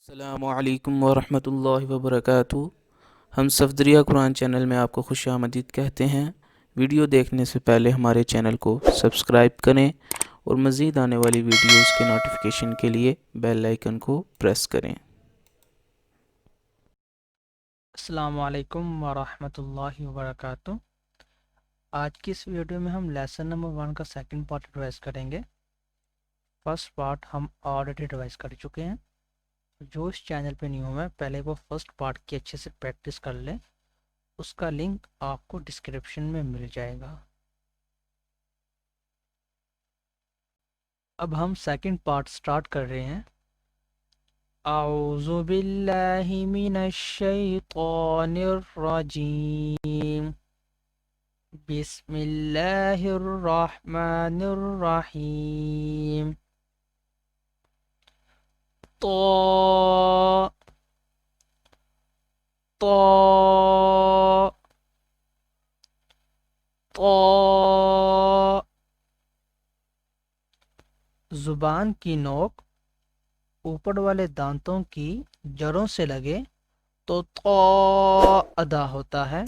السلام علیکم ورحمۃ اللہ وبرکاتہ۔ ہم صفدریہ قرآن چینل میں آپ کو خوش آمدید کہتے ہیں۔ ویڈیو دیکھنے سے پہلے ہمارے چینل کو سبسکرائب کریں اور مزید آنے والی ویڈیوز کے نوٹیفیکیشن کے لیے بیل آئیکن کو پریس کریں۔ السلام علیکم ورحمۃ اللہ وبرکاتہ۔ آج کی اس ویڈیو میں ہم لیسن نمبر 1 کا سیکنڈ پارٹ ریوائز کریں گے۔ فرسٹ پارٹ ہم آلریڈی ریوائز کر چکے ہیں۔ جو اس چینل پہ نیو ہے پہلے وہ فرسٹ پارٹ کی اچھے سے پریکٹس کر لیں، اس کا لنک آپ کو ڈسکرپشن میں مل جائے گا۔ اب ہم سیکنڈ پارٹ سٹارٹ کر رہے ہیں۔ اعوذ باللہ من الشیطان الرجیم، بسم اللہ الرحمن الرحیم۔ طا طا طا، زبان کی نوک اوپر والے دانتوں کی جڑوں سے لگے تو طا ادا ہوتا ہے۔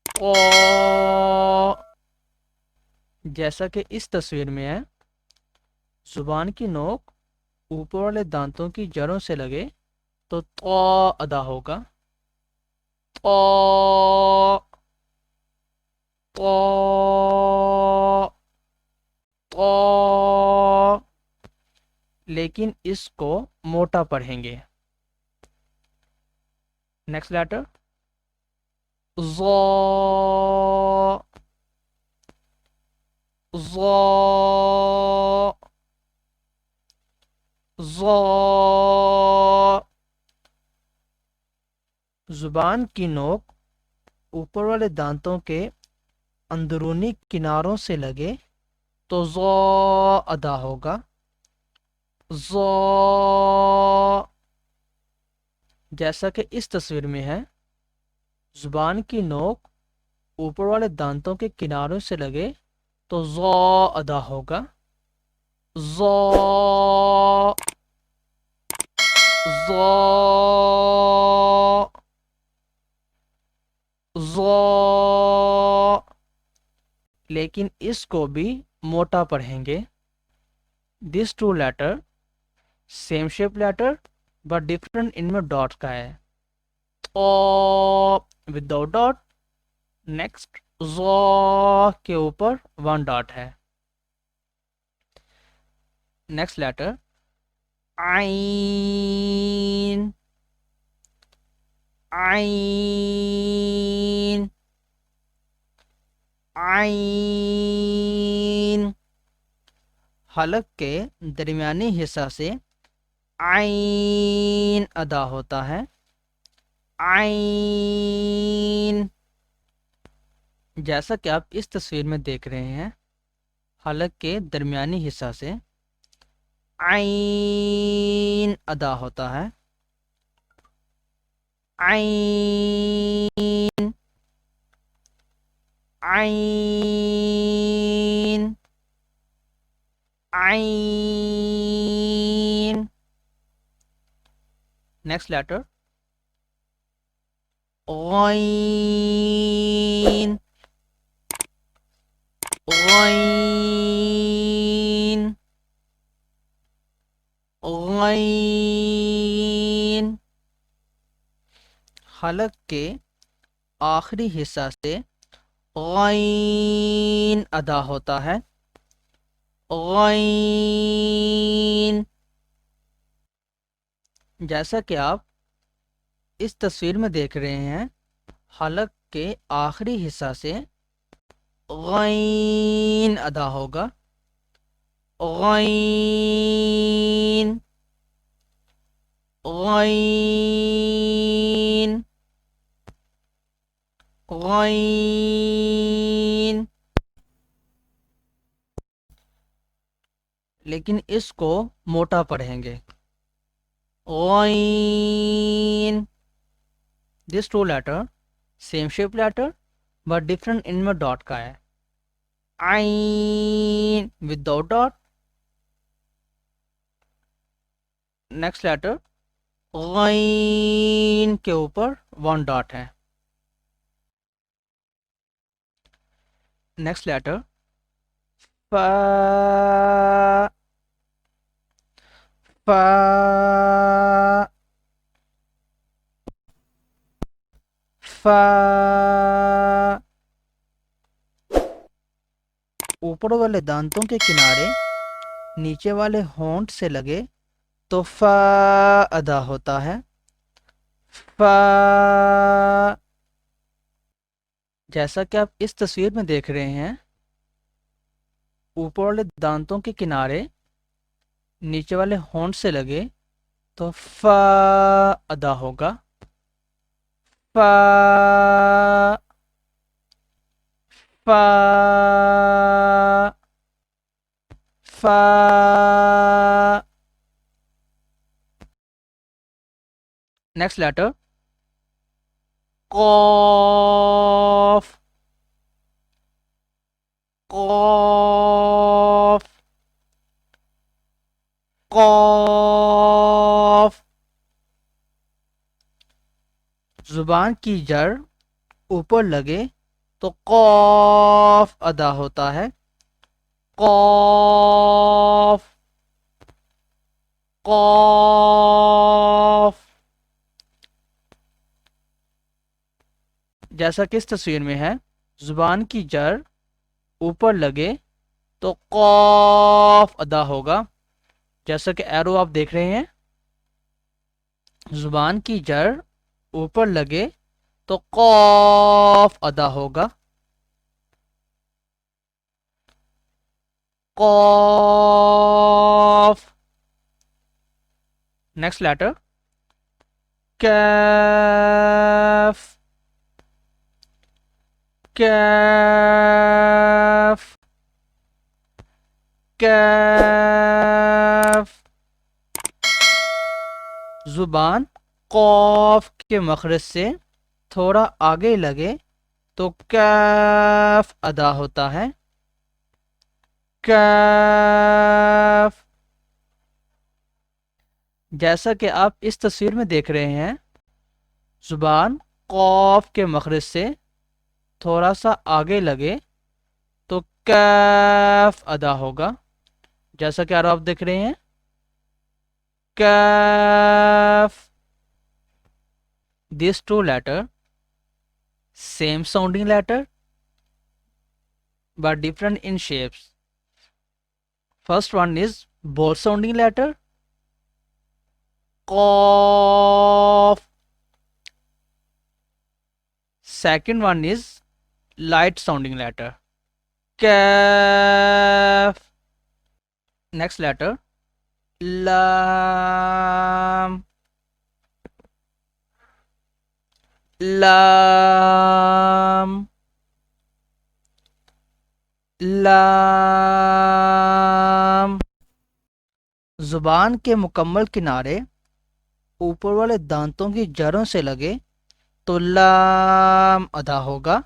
طا، جیسا کہ اس تصویر میں ہے، زبان کی نوک اوپر والے دانتوں کی جڑوں سے لگے تو طا ادا ہوگا۔ طا طا طا، لیکن اس کو موٹا پڑھیں گے۔ نیکسٹ لیٹر ظا ظا ظا، زبان کی نوک اوپر والے دانتوں کے اندرونی کناروں سے لگے تو ظا ادا ہوگا۔ ظا، جیسا کہ اس تصویر میں ہے، زبان کی نوک اوپر والے دانتوں کے کناروں سے لگے تو ظا ادا ہوگا۔ ظا ظا ظا، لیکن اس کو بھی موٹا پڑھیں گے۔ This two letter same shape letter but different ان میں ڈاٹ کا ہے۔ طا وداؤٹ ڈاٹ، نیکسٹ ظا کے اوپر 1 ڈاٹ ہے۔ نیکسٹ لیٹر عین عین عین، حلق کے درمیانی حصہ سے عین ادا ہوتا ہے۔ عین، جیسا کہ آپ اس تصویر میں دیکھ رہے ہیں، حلق کے درمیانی حصہ سے عین ادا ہوتا ہے۔ عین عین عین، نیکسٹ لیٹر غین غین غین، حلق کے آخری حصہ سے غین ادا ہوتا ہے۔ غین، جیسا کہ آپ اس تصویر میں دیکھ رہے ہیں، حلق کے آخری حصہ سے غین ادا ہوگا۔ غین غین غین، لیکن اس کو موٹا پڑھیں گے۔ غین، this two letter same shape letter but different ان میں ڈاٹ کا ہے۔ عین وداؤٹ ڈاٹ، نیکسٹ لیٹر غین کے اوپر 1 ڈاٹ ہے. نیکسٹ لیٹر فا. فا. فا. اوپر والے دانتوں کے کنارے نیچے والے ہونٹ سے لگے تو فا ادا ہوتا ہے. فا. جیسا کہ آپ اس تصویر میں دیکھ رہے ہیں، اوپر والے دانتوں کے کنارے نیچے والے ہونٹ سے لگے تو فا ادا ہوگا. فا. فا. فا. نیکسٹ لیٹر قاف. قاف. قاف. زبان کی جڑ اوپر لگے تو قاف ادا ہوتا ہے. قاف. قاف. جیسا کہ اس تصویر میں ہے، زبان کی جڑ اوپر لگے تو قاف ادا ہوگا. جیسا کہ ایرو آپ دیکھ رہے ہیں، زبان کی جڑ اوپر لگے تو قاف ادا ہوگا. قاف. نیکسٹ لیٹر کیف. کیف. کیف. زبان قاف کے مخرج سے تھوڑا آگے لگے تو کیف ادا ہوتا ہے. کیف. جیسا کہ آپ اس تصویر میں دیکھ رہے ہیں، زبان قاف کے مخرج سے تھوڑا سا آگے لگے تو کیف ادا ہوگا. جیسا کہ آپ دیکھ رہے ہیں، کیف. These two letters same sounding letter but different in shapes. First one is bold sounding letter qaf. Second one is light sounding letter kaf. Next letter lam. لام. لام. زبان کے مکمل کنارے اوپر والے دانتوں کی جڑوں سے لگے تو لام ادا ہوگا.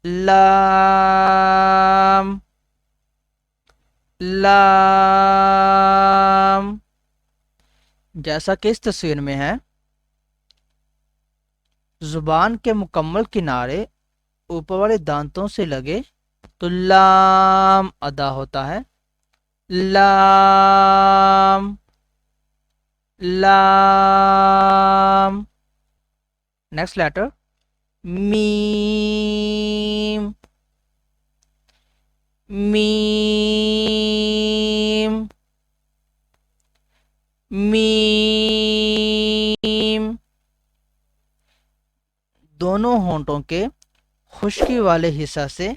لام. لام. جیسا کہ اس تصویر میں ہے، زبان کے مکمل کنارے اوپر والے دانتوں سے لگے تو لام ادا ہوتا ہے. لام. لام. نیکسٹ لیٹر میم. میم. میم. دونوں ہونٹوں کے خشکی والے حصہ سے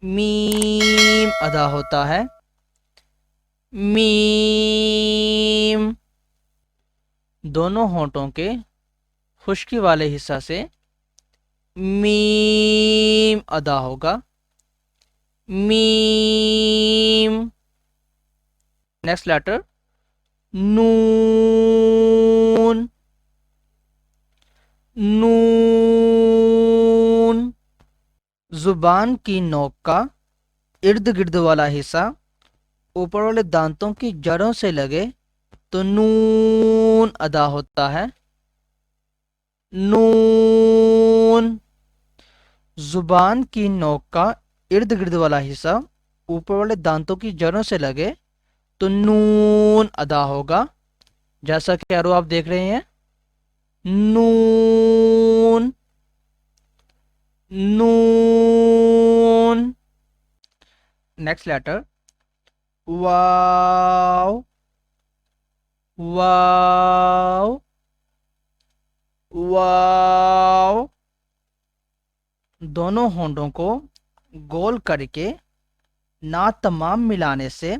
میم ادا ہوتا ہے. میم. دونوں ہونٹوں کے خشکی والے حصہ سے میم ادا ہوگا. میم. نیکسٹ لیٹر نون. نون. زبان کی نوک کا ارد گرد والا حصہ اوپر والے دانتوں کی جڑوں سے لگے تو نون ادا ہوتا ہے، نون۔ زبان کی نوک کا ارد گرد والا حصہ اوپر والے دانتوں کی جڑوں سے لگے تو نون ادا ہوگا، جیسا کہ ایرو آپ دیکھ رہے ہیں، نون، نون۔ نیکسٹ لیٹر واو، واو، واو۔ دونوں ہونٹوں کو گول کر کے نا تمام ملانے سے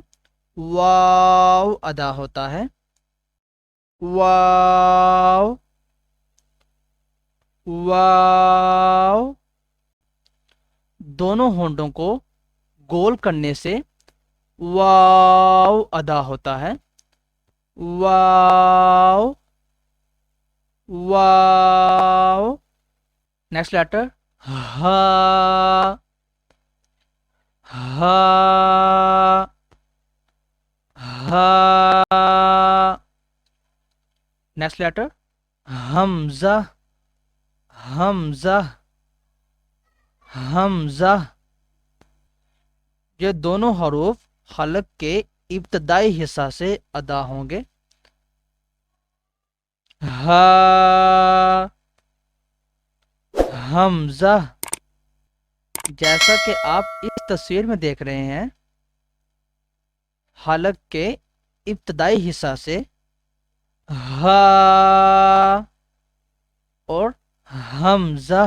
واو ادا ہوتا ہے، واو، واو۔ دونوں ہونٹوں کو گول کرنے سے واو ادا ہوتا ہے، واو، واو۔ نیکسٹ لیٹر ہا، ہا، ہا۔ نیکسٹ لیٹر حمزہ، حمزہ، حمزہ۔ یہ دونوں حروف حلق کے ابتدائی حصہ سے ادا ہوں گے، ہا، حمزہ۔ جیسا کہ آپ اس تصویر میں دیکھ رہے ہیں، حلق کے ابتدائی حصہ سے ہا اور حمزہ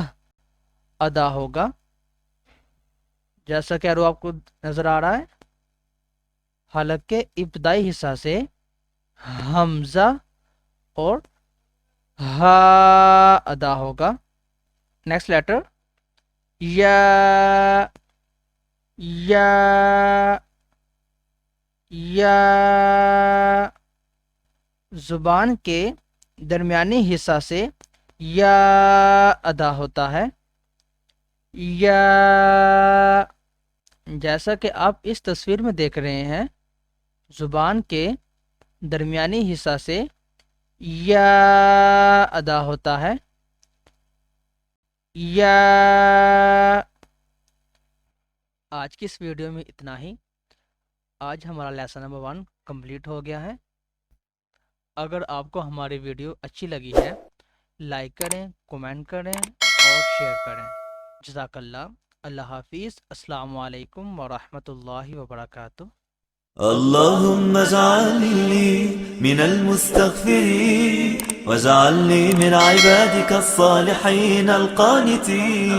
ادا ہوگا، جیسا کہ آپ کو نظر آ رہا ہے، حلق کے ابتدائی حصہ سے حمزہ اور ہا ادا ہوگا۔ نیکسٹ لیٹر یا، یا، یا۔ زبان کے درمیانی حصہ سے یا ادا ہوتا ہے، یا۔ جیسا کہ آپ اس تصویر میں دیکھ رہے ہیں، زبان کے درمیانی حصہ سے یا ادا ہوتا ہے، یا۔ آج کی اس ویڈیو میں اتنا ہی۔ آج ہمارا لیسن نمبر 1 کمپلیٹ ہو گیا ہے۔ اگر آپ کو ہماری ویڈیو اچھی لگی ہے، لائک کریں، کومنٹ کریں اور شیئر کریں۔ جزاک اللہ۔ اللہ حافظ۔ السلام علیکم ورحمۃ اللہ وبرکاتہ۔ اللهم اجعلني من المستغفرين واجعلني من عبادك الصالحين القانتين